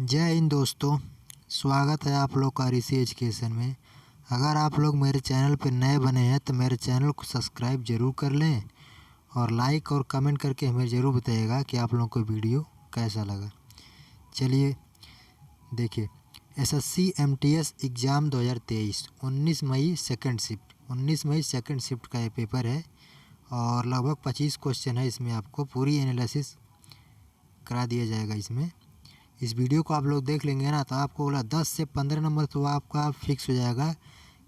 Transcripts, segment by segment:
जय हिंद दोस्तों। स्वागत है आप लोग का ऋषि एजुकेशन में। अगर आप लोग मेरे चैनल पर नए बने हैं तो मेरे चैनल को सब्सक्राइब ज़रूर कर लें और लाइक और कमेंट करके हमें ज़रूर बताइएगा कि आप लोगों को वीडियो कैसा लगा। चलिए देखिए, एसएससी एमटीएस एग्ज़ाम 2023 19 मई सेकंड शिफ्ट का ये पेपर है और लगभग 25 क्वेश्चन है। इसमें आपको पूरी एनालिसिस करा दिया जाएगा। इस वीडियो को आप लोग देख लेंगे ना तो आपको 10 से 15 नंबर तो आपका फिक्स हो जाएगा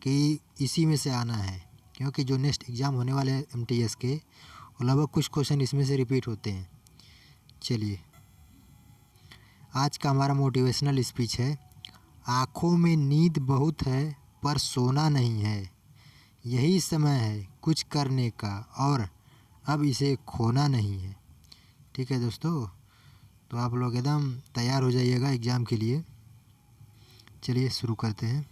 कि इसी में से आना है, क्योंकि जो नेक्स्ट एग्ज़ाम होने वाले हैं एमटीएस के वो लगभग कुछ क्वेश्चन इसमें से रिपीट होते हैं। चलिए, आज का हमारा मोटिवेशनल स्पीच है। आँखों में नींद बहुत है पर सोना नहीं है, यही समय है कुछ करने का और अब इसे खोना नहीं है। ठीक है दोस्तों, तो आप लोग एकदम तैयार हो जाइएगा एग्ज़ाम के लिए। चलिए शुरू करते हैं।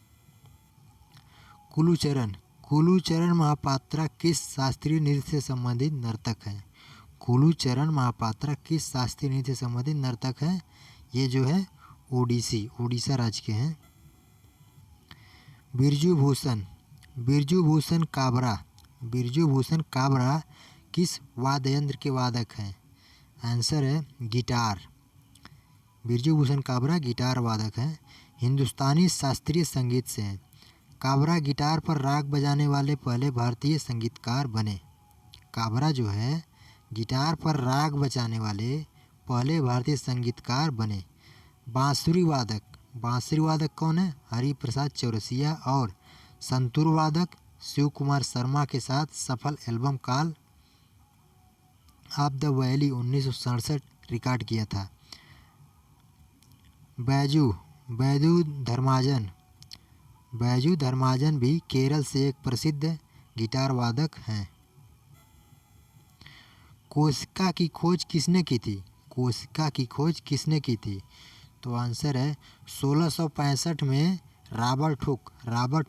कुलूचरण महापात्रा किस शास्त्रीय नृत्य से संबंधित नर्तक हैं? कुलूचरण महापात्रा किस शास्त्रीय नृत्य से संबंधित नर्तक हैं? ये जो है उड़ीसा राज्य के हैं। बिरजू भूषण काबरा किस वाद्य यंत्र के वादक हैं? आंसर है गिटार। बिरजू भूषण काबरा गिटार वादक हैं। हिंदुस्तानी शास्त्रीय संगीत से हैं। काबरा गिटार पर राग बजाने वाले पहले भारतीय संगीतकार बने। काबरा जो है गिटार पर राग बजाने वाले पहले भारतीय संगीतकार बने। बांसुरी वादक कौन है? हरिप्रसाद चौरसिया। और संतूर वादक शिव कुमार शर्मा के साथ सफल album call of the valley 1967 record किया था। बैजू धर्माजन भी केरल से एक प्रसिद्ध गिटार वादक हैं। कोशिका की खोज किसने की थी? तो आंसर है 1665 में रॉबर्ट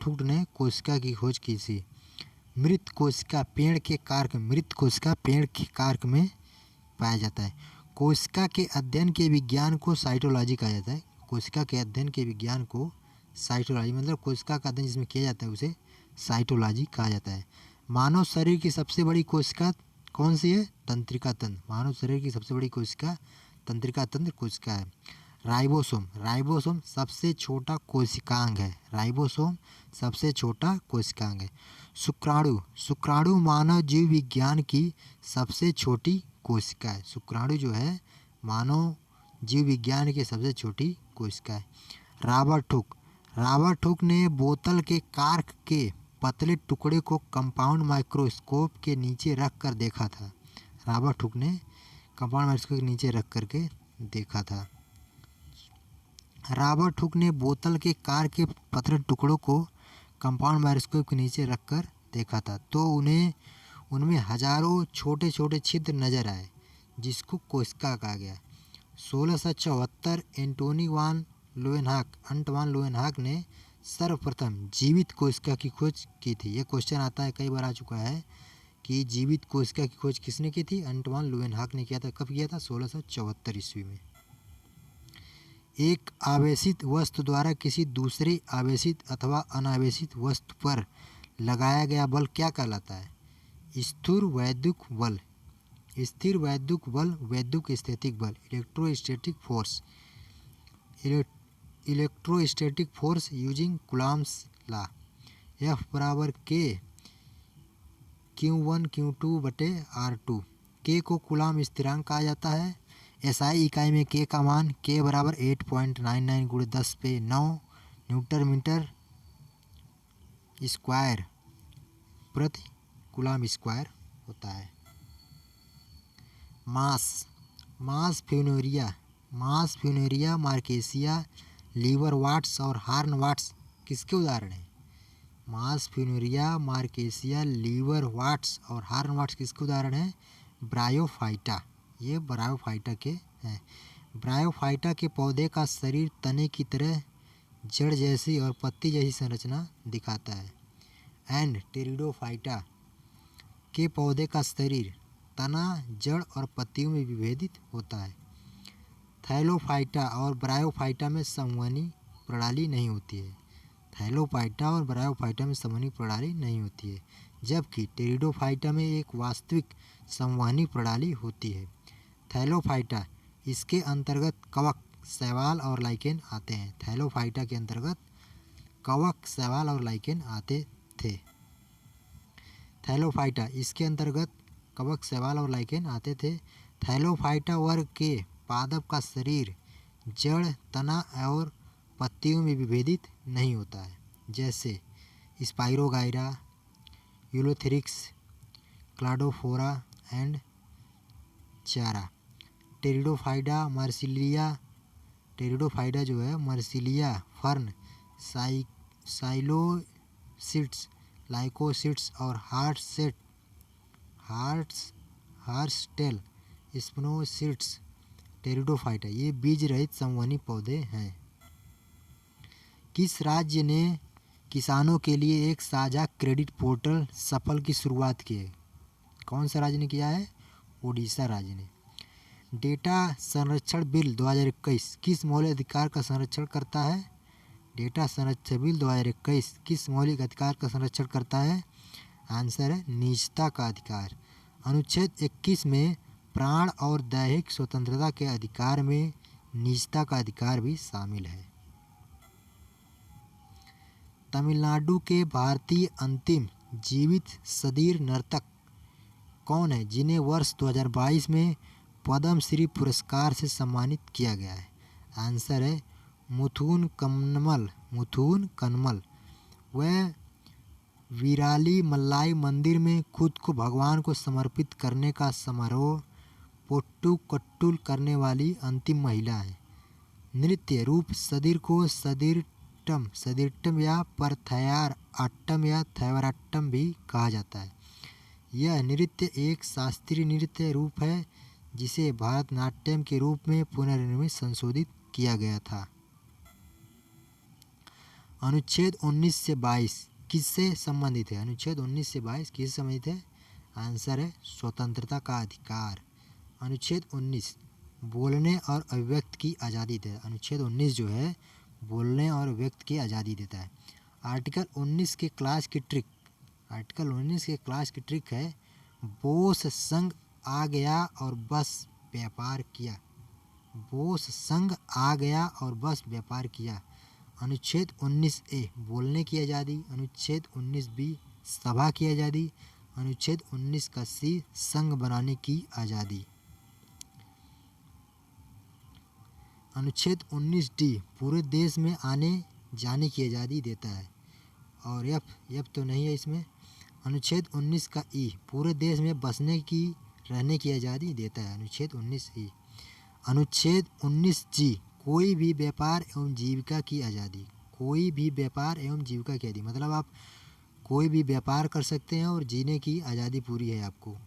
हुक ने कोशिका की खोज की थी। मृत कोशिका पेड़ के कार्क में पाया जाता है। कोशिका के अध्ययन के विज्ञान को साइटोलॉजी कहा जाता है। कोशिका के अध्ययन के विज्ञान को साइटोलॉजी मतलब कोशिका का अध्ययन जिसमें किया जाता है उसे साइटोलॉजी कहा जाता है। मानव शरीर की सबसे बड़ी कोशिका कौन सी है? तंत्रिका तंत्र। मानव शरीर की सबसे बड़ी कोशिका तंत्रिका तंत्र कोशिका है। राइबोसोम सबसे छोटा कोशिकांग है। शुक्राणु मानव जीव विज्ञान की सबसे छोटी कोशिका है। शुक्राणु जो है मानव जीव विज्ञान की सबसे छोटी कोशिका है। रॉबर्ट हुक ने बोतल के कार्क के पतले टुकड़े को कंपाउंड माइक्रोस्कोप के नीचे रख कर देखा था। रॉबर्ट हुक ने कंपाउंड माइक्रोस्कोप के नीचे रख करके देखा था। रॉबर्ट हुक ने बोतल के कार्क के पतले टुकड़ों को कंपाउंड माइक्रोस्कोप के नीचे रख कर देखा था तो उनमें हजारों छोटे छोटे छिद्र नजर आए, जिसको कोशिका कहा गया। 1674 अंटवान लोवेनहॉक ने सर्वप्रथम जीवित कोशिका की खोज की थी। यह क्वेश्चन आता है, कई बार आ चुका है कि जीवित कोशिका की खोज किसने की थी? अंटवान लोवेनहॉक ने किया था। कब किया था? 1674 ईस्वी में। एक आवेशित वस्तु द्वारा किसी दूसरे आवेशित अथवा अनावेशित वस्तु पर लगाया गया बल क्या कहलाता है? स्थिर वैद्युत बल, वैद्युत स्थैतिक बल, electrostatic force using Coulomb's law. F बराबर K Q1 Q2 बटे R2। K को कूलॉम स्थिरांक कहा जाता है। SI इकाई में K का मान K बराबर 8.99 गुणे 10 पे 9 न्यूटन मीटर स्क्वायर प्रति कूलॉम स्क्वायर होता है। मास फ्यूनेरिया, मार्केसिया, लीवर वाट्स और हार्न वाट्स किसके उदाहरण हैं? मास फ्यूनेरिया, मार्केसिया, लीवर वाट्स और हार्न वाट्स किसके उदाहरण हैं? ब्रायोफाइटा। ये ब्रायोफाइटा के हैं। ब्रायोफाइटा के पौधे का शरीर तने की तरह जड़ जैसी और पत्ती जैसी संरचना दिखाता है। एंड टेरिडोफाइटा के पौधे का शरीर तना, जड़ और पत्तियों में विभेदित होता है। थैलोफाइटा और ब्रायोफाइटा में संवहनी प्रणाली नहीं होती है। थैलोफाइटा और ब्रायोफाइटा में संवहनी प्रणाली नहीं होती है, जबकि टेरिडोफाइटा में एक वास्तविक संवहनी प्रणाली होती है। थैलोफाइटा, इसके अंतर्गत कवक, शैवाल और लाइकेन आते हैं। थैलोफाइटा के अंतर्गत कवक, शैवाल और लाइकेन आते थे। थैलोफाइटा, इसके अंतर्गत कवक, शैवाल और लाइकेन आते थे। थैलोफाइटा वर्ग के पादप का शरीर जड़, तना और पत्तियों में विभेदित नहीं होता है, जैसे स्पाइरोगाइरा, यूलोथेरिक्स, क्लाडोफोरा एंड चारा। टेरिडोफाइटा जो है मर्सिलिया, फर्न, साइलोसिड्स, लाइकोसिड्स और हार्सटेल स्पिनोसिड्स। टेरिडोफाइटा ये बीज रहित संवहनी पौधे हैं। किस राज्य ने किसानों के लिए एक साझा क्रेडिट पोर्टल सफल की शुरुआत की है? कौन सा राज्य ने किया है? उड़ीसा राज्य ने। डेटा संरक्षण बिल 2021 किस मौलिक अधिकार का संरक्षण करता है? डेटा संरक्षण बिल 2021 किस मौलिक अधिकार का संरक्षण करता है? आंसर है निजता का अधिकार। अनुच्छेद 21 में प्राण और दैहिक स्वतंत्रता के अधिकार में निजता का अधिकार भी शामिल है। तमिलनाडु के भारतीय अंतिम जीवित सदीर नर्तक कौन है, जिन्हें वर्ष 2022 में पद्मश्री पुरस्कार से सम्मानित किया गया है? आंसर है मुथुन कन्नमल। वह वीराली मल्लाई मंदिर में खुद को भगवान को समर्पित करने का समारोह पोट्टुकट्टुल करने वाली अंतिम महिला है। नृत्य रूप सदीर को सदीरट्टम या परथयार आट्टम या थैवराट्टम भी कहा जाता है। यह नृत्य एक शास्त्रीय नृत्य रूप है जिसे भारतनाट्यम के रूप में पुनर्निर्मित संशोधित किया गया था। अनुच्छेद 19 से 22 किससे संबंधित है? अनुच्छेद 19 से 22 किससे संबंधित है? आंसर है स्वतंत्रता का अधिकार। अनुच्छेद 19 बोलने और अभिव्यक्ति की आज़ादी देता है। अनुच्छेद 19 जो है बोलने और अभिव्यक्ति की आज़ादी देता है। आर्टिकल 19 के क्लास की ट्रिक है बोस संघ आ गया और बस व्यापार किया। बोस संघ आ गया और बस व्यापार किया। अनुच्छेद 19A बोलने की आज़ादी। अनुच्छेद 19B सभा की आज़ादी। अनुच्छेद 19 का C संघ बनाने की आज़ादी। अनुच्छेद 19D पूरे देश में आने जाने की आज़ादी देता है। और F तो नहीं है इसमें। अनुच्छेद 19 का E पूरे देश में बसने की रहने की आज़ादी देता है। अनुच्छेद 19E। अनुच्छेद 19G कोई भी व्यापार एवं जीविका की आज़ादी। कोई भी व्यापार एवं जीविका की आज़ादी मतलब आप कोई भी व्यापार कर सकते हैं और जीने की आज़ादी पूरी है आपको।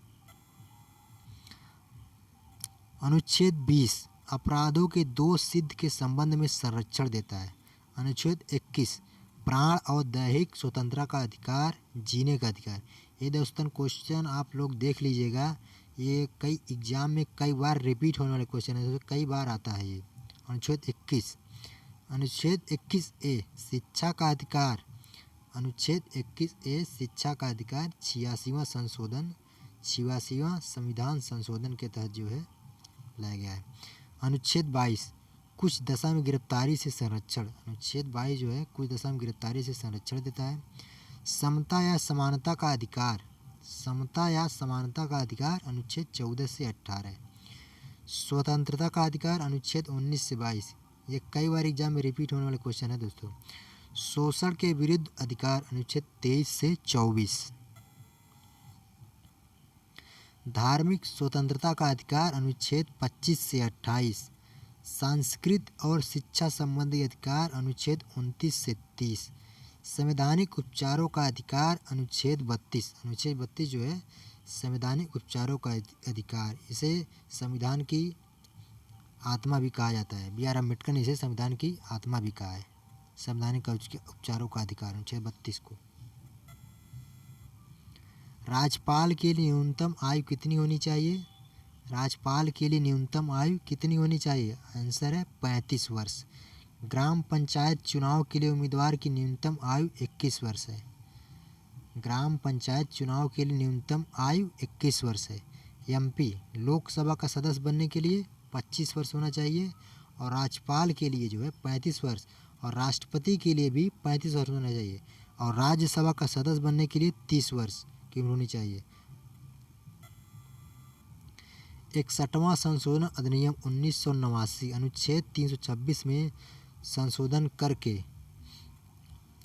अनुच्छेद 20 अपराधों के दोष सिद्ध के संबंध में संरक्षण देता है। अनुच्छेद 21 प्राण और दैहिक स्वतंत्रता का अधिकार, जीने का अधिकार। ये दोस्तों क्वेश्चन आप लोग देख लीजिएगा, ये कई एग्जाम में कई बार रिपीट होने वाले क्वेश्चन है, कई बार आता है ये। अनुच्छेद 21। अनुच्छेद 21A शिक्षा का अधिकार। अनुच्छेद 21A शिक्षा का अधिकार 86वां संविधान संशोधन के तहत जो है लाया गया है। अनुच्छेद 22 कुछ दशा में गिरफ्तारी से संरक्षण। अनुच्छेद 22 जो है कुछ दशा में गिरफ्तारी से संरक्षण देता है। समता या समानता का अधिकार। समता या समानता का अधिकार अनुच्छेद 14 से 18। स्वतंत्रता का अधिकार अनुच्छेद 19 से 22। ये कई बार एग्जाम में रिपीट होने वाले क्वेश्चन है दोस्तों। शोषण के विरुद्ध अधिकार अनुच्छेद 23 से 24। धार्मिक स्वतंत्रता का अधिकार अनुच्छेद 25 से 28। सांस्कृत और शिक्षा संबंधी अधिकार अनुच्छेद 29 से 30। संवैधानिक उपचारों का अधिकार अनुच्छेद 32। अनुच्छेद 32 जो है संवैधानिक उपचारों का अधिकार, इसे संविधान की आत्मा भी कहा जाता है। B.R. अम्बेडकर ने इसे संविधान की आत्मा भी कहा है। संवैधानिक उपचारों का अधिकार अनुच्छेद 32 को। राज्यपाल के लिए न्यूनतम आयु कितनी होनी चाहिए? राज्यपाल के लिए न्यूनतम आयु कितनी होनी चाहिए? आंसर है 35 वर्ष। ग्राम पंचायत चुनाव के लिए उम्मीदवार की न्यूनतम आयु 21 वर्ष है। ग्राम पंचायत चुनाव के लिए न्यूनतम आयु 21 वर्ष है। एमपी लोकसभा का सदस्य बनने के लिए 25 वर्ष होना चाहिए और राज्यपाल के लिए जो है 35 वर्ष और राष्ट्रपति के लिए भी 35 वर्ष होना चाहिए और राज्यसभा का सदस्य बनने के लिए 30 वर्ष की उम्र होनी चाहिए। 61वां संशोधन अधिनियम 1989 अनुच्छेद 326 में संशोधन करके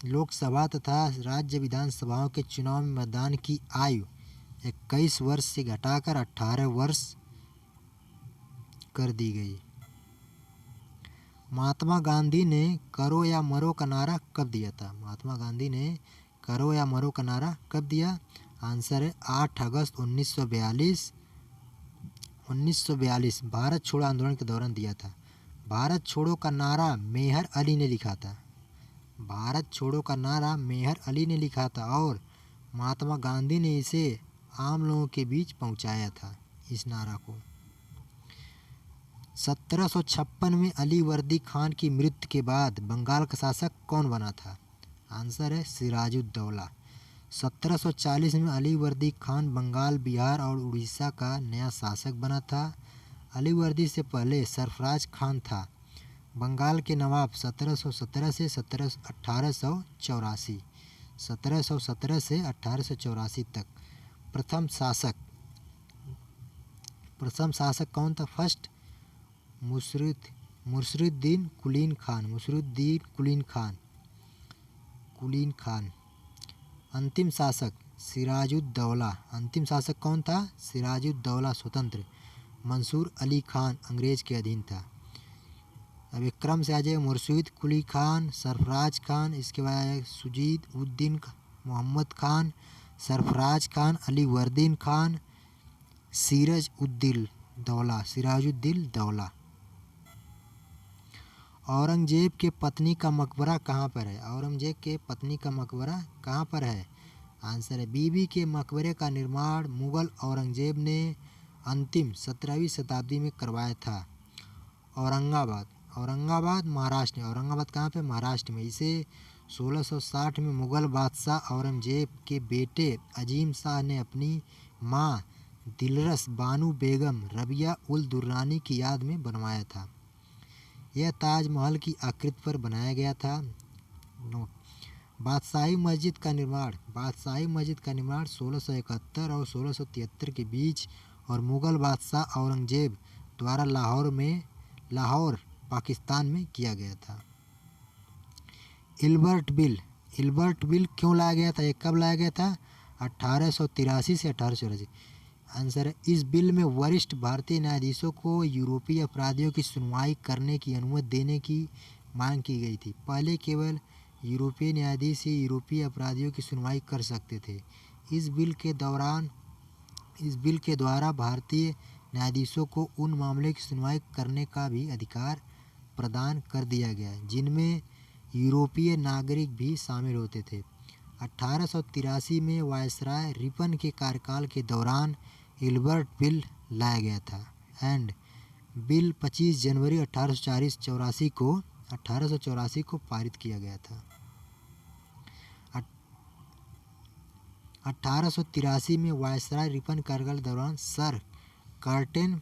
लोकसभा तथा राज्य विधानसभाओं के चुनाव में मतदान की आयु 21 वर्ष से घटाकर 18 वर्ष कर दी गई। महात्मा गांधी ने करो या मरो का नारा कब दिया था? महात्मा गांधी ने करो या मरो का नारा कब दिया? आंसर है 8 अगस्त 1942 भारत छोड़ो आंदोलन के दौरान दिया था। भारत छोड़ो का नारा मेहर अली ने लिखा था। भारत छोड़ो का नारा मेहर अली ने लिखा था और महात्मा गांधी ने इसे आम लोगों के बीच पहुंचाया था इस नारा को। 1756 में अली वर्दी खान की मृत्यु के बाद बंगाल का शासक कौन बना था? आंसर है सिराजुद्दौला। 1740 में अली वर्दी खान बंगाल, बिहार और उड़ीसा का नया शासक बना था। अली वर्दी से पहले सरफराज खान था। बंगाल के नवाब 1717 से 1884 1717 से 1884 तक। प्रथम शासक कौन था? फर्स्ट मुर्शिद्दीन कुलीन खान। अंतिम शासक सिराजुद्दौला। अंतिम शासक कौन था? सिराजुद्दौला स्वतंत्र। मंसूर अली खान अंग्रेज के अधीन था। अब एक क्रम से आ जाए, मुर्शिद कुली खान, सरफराज खान, इसके बाद सुजीद उद्दीन मोहम्मद खान, सरफराज खान, अली वर्दीन खान, सिराजुद्दौला। औरंगजेब के पत्नी का मकबरा कहाँ पर है? औरंगजेब के पत्नी का मकबरा कहाँ पर है? आंसर है बीबी के मकबरे का निर्माण मुगल औरंगजेब ने अंतिम 17वीं शताब्दी में करवाया था। औरंगाबाद महाराष्ट्र में। औरंगाबाद कहाँ पे? महाराष्ट्र में। इसे 1660 में मुगल बादशाह औरंगजेब के बेटे अजीम शाह ने अपनी माँ दिलरस बानो बेगम रबिया उल दुर्रानी की याद में बनवाया था। यह ताजमहल की आकृति पर बनाया गया था। बादशाही मस्जिद का निर्माण 1671 और 1673 के बीच और मुगल बादशाह औरंगजेब द्वारा लाहौर पाकिस्तान में किया गया था। इल्बर्ट बिल क्यों लाया गया था? ये कब लाया गया था? 1883 से 1884। आंसर है इस बिल में वरिष्ठ भारतीय न्यायाधीशों को यूरोपीय अपराधियों की सुनवाई करने की अनुमति देने की मांग की गई थी। पहले केवल यूरोपीय न्यायाधीश ही यूरोपीय अपराधियों की सुनवाई कर सकते थे। इस बिल के द्वारा भारतीय न्यायाधीशों को उन मामले की सुनवाई करने का भी अधिकार प्रदान कर दिया गया जिनमें यूरोपीय नागरिक भी शामिल होते थे। 1883 में वायसराय रिपन के कार्यकाल के दौरान इल्बर्ट बिल लाया गया था एंड बिल 25 जनवरी 1884 को पारित किया गया था। 1883 में वायसराय रिपन कार्यकाल के दौरान सर कर्टेन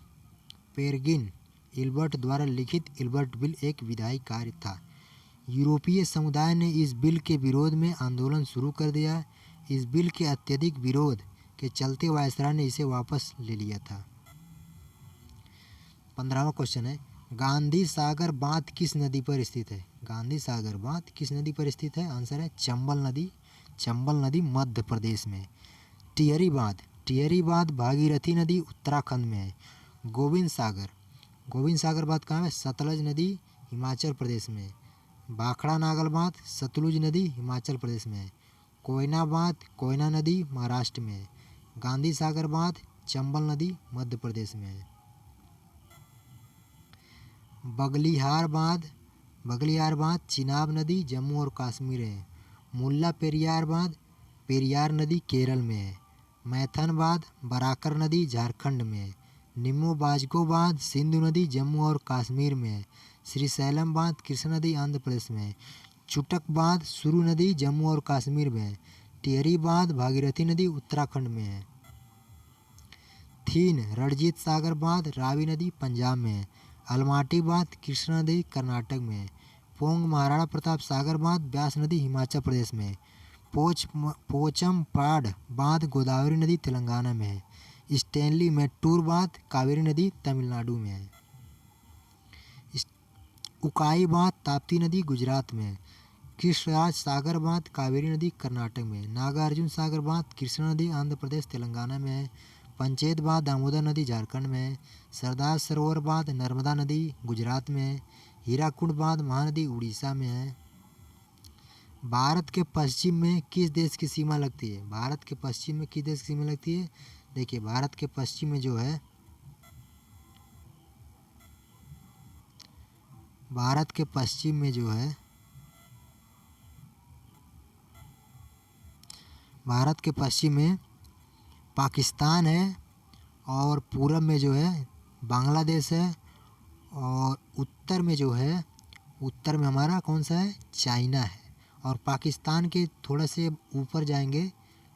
पेरेग्रिन इल्बर्ट द्वारा लिखित इल्बर्ट बिल एक विधायी कार्य था। यूरोपीय समुदाय ने इस बिल के विरोध में आंदोलन शुरू कर दिया। इस बिल के अत्यधिक विरोध के चलते वायसराय ने इसे वापस ले लिया था। 15वां क्वेश्चन है, गांधी सागर बांध किस नदी पर स्थित है? गांधी सागर बांध किस नदी पर स्थित है? आंसर है चंबल नदी मध्य प्रदेश में। टिहरी बांध भागीरथी नदी उत्तराखंड में है। गोविंद सागर बांध कहाँ है? सतलज नदी हिमाचल प्रदेश में। भाखड़ा नागल बांध सतलुज नदी हिमाचल प्रदेश में है। कोयना नदी महाराष्ट्र में है। गांधी सागर बांध चंबल नदी मध्य प्रदेश में है। बगलिहार बांध चिनाब नदी जम्मू और कश्मीर है। मुल्ला पेरियार बांध पेरियार नदी केरल में है। मैथन बांध बराकर नदी झारखंड में है। निम्मो बाजगो बांध सिंधु नदी जम्मू और कश्मीर में है। श्रीशैलम बांध कृष्णा नदी आंध्र प्रदेश में है। चुटक बांध सुरु नदी जम्मू और कश्मीर में है। टिहरी बांध भागीरथी नदी उत्तराखंड में है। थीन रणजीत सागर बांध रावी नदी पंजाब में है। अलमाटी बांध कृष्णा नदी कर्नाटक में है। पोंग महाराणा प्रताप सागर बांध ब्यास नदी हिमाचल प्रदेश में है। पोचमपाड बांध गोदावरी नदी तेलंगाना में है। स्टेनली मेट्टूर बांध कावेरी नदी तमिलनाडु में है। उकाई बांध ताप्ती नदी गुजरात में है। कृष्णराज सागर बांध कावेरी नदी कर्नाटक में है। नागार्जुन सागर बांध कृष्णा नदी आंध्र प्रदेश तेलंगाना में है। पंचेत बांध दामोदर नदी झारखंड में है। सरदार सरोवर बांध नर्मदा नदी गुजरात में है। हीराकुंड बांध महानदी उड़ीसा में है। भारत के पश्चिम में किस देश की सीमा लगती है? भारत के पश्चिम में किस देश की सीमा लगती है? देखिए भारत के पश्चिम में जो है, भारत के पश्चिम में जो है, भारत के पश्चिम में पाकिस्तान है और पूरब में जो है बांग्लादेश है और उत्तर में जो है, उत्तर में हमारा कौन सा है? चाइना है। और पाकिस्तान के थोड़ा से ऊपर जाएंगे,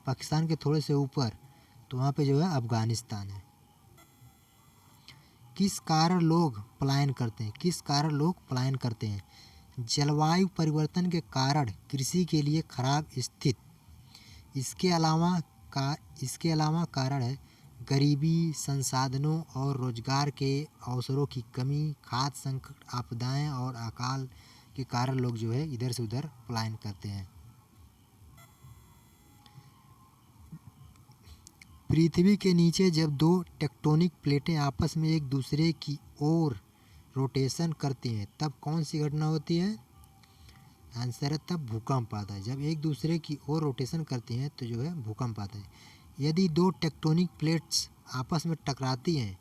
पाकिस्तान के थोड़े से ऊपर तो वहाँ पे जो है अफ़गानिस्तान है। किस कारण लोग पलायन करते हैं? किस कारण लोग पलायन करते हैं? जलवायु परिवर्तन के कारण कृषि के लिए खराब स्थिति। इसके अलावा कारण है गरीबी, संसाधनों और रोजगार के अवसरों की कमी, खाद्य संकट, आपदाएं और अकाल के कारण लोग जो है इधर से उधर पलायन करते हैं। पृथ्वी के नीचे जब दो टेक्टोनिक प्लेटें आपस में एक दूसरे की ओर रोटेशन करती हैं तब कौन सी घटना होती है? आंसर है तब भूकंप आता है। जब एक दूसरे की ओर रोटेशन करती हैं तो जो है भूकंप आता है। यदि दो टेक्टोनिक प्लेट्स आपस में टकराती हैं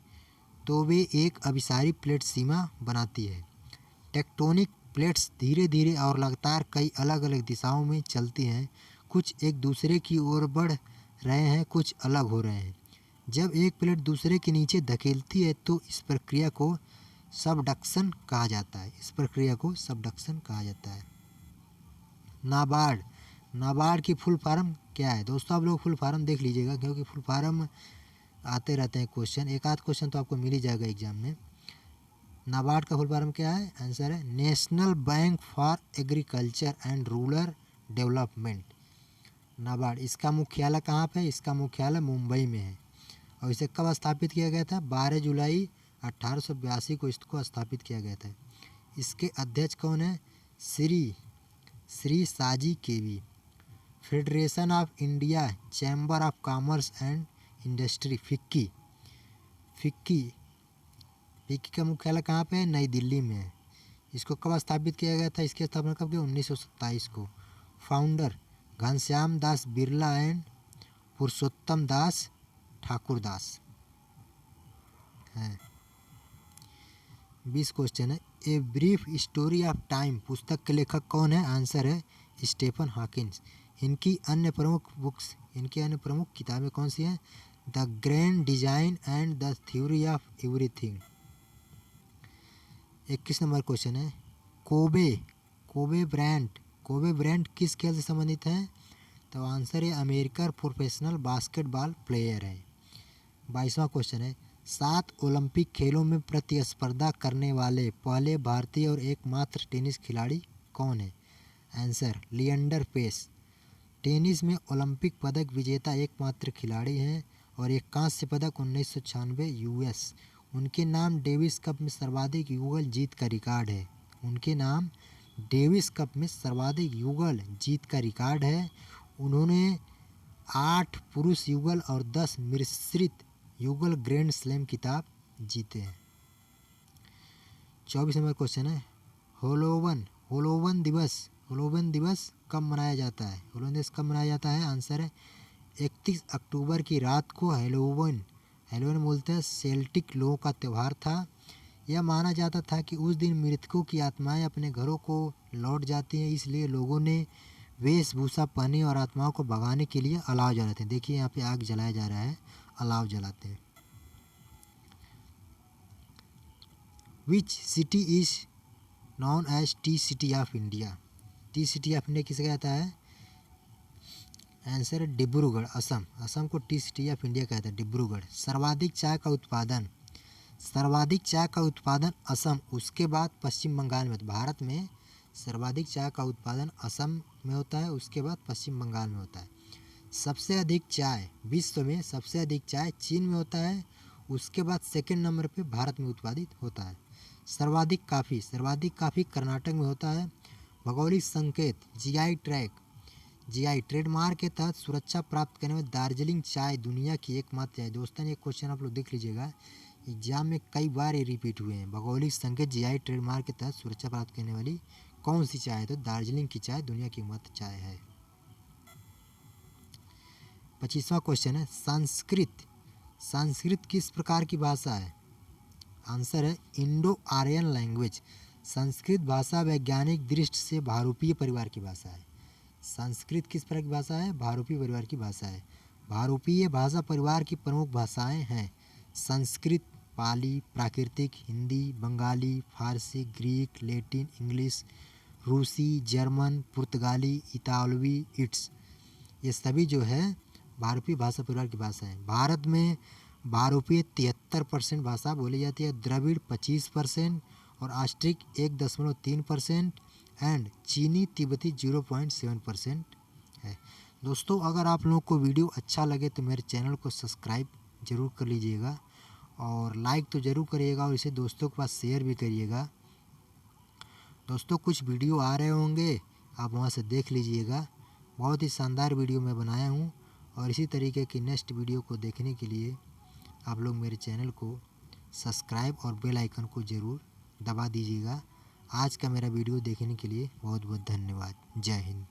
तो वे एक अभिसारी प्लेट सीमा बनाती है। टेक्टोनिक प्लेट्स धीरे धीरे और लगातार कई अलग अलग दिशाओं में चलती हैं। कुछ एक दूसरे की ओर बढ़ रहे हैं, कुछ अलग हो रहे हैं। जब एक प्लेट दूसरे के नीचे धकेलती है तो इस प्रक्रिया को सबडक्शन कहा जाता है। इस प्रक्रिया को सबडक्शन कहा जाता है। नाबार्ड, नाबार्ड की फुल फॉर्म क्या है? दोस्तों आप लोग फुल फॉर्म देख लीजिएगा क्योंकि फुल फॉर्म आते रहते हैं क्वेश्चन, एक आध क्वेश्चन तो आपको मिल ही जाएगा एग्जाम में। नाबार्ड का फुल फॉर्म क्या है? आंसर है national bank for agriculture and rural development. NABARD, इसका मुख्यालय कहाँ पे है? इसका मुख्यालय मुंबई में है। और इसे कब स्थापित किया गया था? 12 जुलाई 1882 को इसको स्थापित किया गया था। इसके अध्यक्ष कौन है? Shri Saji KV. Federation of India chamber of commerce and industry FICCI का मुख्यालय कहाँ पे है? नई दिल्ली में है। इसको कब स्थापित किया गया था? इसकी स्थापना कब की? 1927 को। फाउंडर घनश्याम दास बिरला एंड पुरुषोत्तम दास ठाकुरदास हैं। 20 क्वेश्चन है। A brief story of time पुस्तक के लेखक कौन है? आंसर है स्टीफन हॉकिंस। इनकी अन्य प्रमुख किताबें कौन सी हैं? The grand design and the theory of everything. 21 number question है। कोबे ब्रायंट किस खेल से संबंधित है? तो आंसर है अमेरिकन प्रोफेशनल बास्केटबॉल प्लेयर है। 22वां क्वेश्चन है। 7 ओलंपिक खेलों में प्रतिस्पर्धा करने वाले पहले भारतीय और एकमात्र टेनिस खिलाड़ी कौन है? आंसर लिएंडर पेस। टेनिस में ओलंपिक पदक विजेता एकमात्र खिलाड़ी हैं और एक कांस्य पदक 1996 यूएस। उनके नाम डेविस कप में सर्वाधिक युगल जीत का रिकॉर्ड है। उनके नाम डेविस कप में सर्वाधिक युगल जीत का रिकॉर्ड है। उन्होंने 8 पुरुष युगल और 10 मिश्रित युगल ग्रैंड स्लैम खिताब जीते हैं। 24 नंबर क्वेश्चन है। होलोवन दिवस कब मनाया जाता है? होलोवन दिवस कब मनाया जाता है? आंसर है 31 अक्टूबर की रात को हेलोवन बोलते हैं सेल्टिक लोगों का त्यौहार था। यह माना जाता था कि उस दिन मृतकों की आत्माएं अपने घरों को लौट जाती हैं, इसलिए लोगों ने वेशभूषा पहनी और आत्माओं को भगाने के लिए अलाव जलाते हैं। देखिए यहाँ पे आग जलाया जा रहा है, अलाव जलाते हैं। Which city is known as tea city of India. Tea city of India किसे कहता है? आंसर है डिब्रूगढ़, असम। असम को टी सिटी ऑफ इंडिया कहता है, डिब्रूगढ़। सर्वाधिक चाय का उत्पादन, सर्वाधिक चाय का उत्पादन असम, उसके बाद पश्चिम बंगाल में। तो भारत में सर्वाधिक चाय का उत्पादन असम में होता है, उसके बाद पश्चिम बंगाल में होता है। सबसे अधिक चाय विश्व में, सबसे अधिक चाय चीन में होता है, उसके बाद सेकंड नंबर पे भारत में उत्पादित होता है। सर्वाधिक काफ़ी, सर्वाधिक काफ़ी कर्नाटक में होता है। भौगोलिक संकेत जीआई टैग, जीआई ट्रेडमार्क के तहत सुरक्षा प्राप्त करने में दार्जिलिंग चाय दुनिया की एकमात्र चाय। दोस्तों ये क्वेश्चन आप लोग देख लीजिएगा, एग्जाम में कई बार ये रिपीट हुए हैं। भौगोलिक संकेत जीआई ट्रेडमार्क के तहत सुरक्षा प्राप्त करने वाली कौन सी चाय है? तो दार्जिलिंग की चाय दुनिया की एकमात्र चाय है। 25वां क्वेश्चन है संस्कृत, संस्कृत किस प्रकार की भाषा है? आंसर है इंडो आर्यन लैंग्वेज। संस्कृत भाषा वैज्ञानिक दृष्टि से भारूपीय परिवार की भाषा है। संस्कृत किस प्रकार की भाषा है? भारूपीय परिवार की भाषा है। भारूपीय भाषा परिवार की प्रमुख भाषाएं हैं संस्कृत, पाली, प्राकृतिक, हिंदी, बंगाली, फारसी, ग्रीक, लैटिन, इंग्लिश, रूसी, जर्मन, पुर्तगाली, इतालवी, इट्स। ये सभी जो है भारूपीय भाषा परिवार की भाषा है। भारत में भारूपीय 73% भाषा बोली जाती है, द्रविड़ 25% और ऑस्ट्रिक 1.3% एंड चीनी तिब्बती 0.7% है। दोस्तों अगर आप लोगों को वीडियो अच्छा लगे तो मेरे चैनल को सब्सक्राइब ज़रूर कर लीजिएगा और लाइक तो ज़रूर करिएगा और इसे दोस्तों के पास शेयर भी करिएगा। दोस्तों कुछ वीडियो आ रहे होंगे, आप वहां से देख लीजिएगा। बहुत ही शानदार वीडियो मैं बनाया हूं और इसी तरीके की नेक्स्ट वीडियो को देखने के लिए आप लोग मेरे चैनल को सब्सक्राइब और बेल आइकन को ज़रूर दबा दीजिएगा। आज का मेरा वीडियो देखने के लिए बहुत बहुत धन्यवाद। जय हिंद।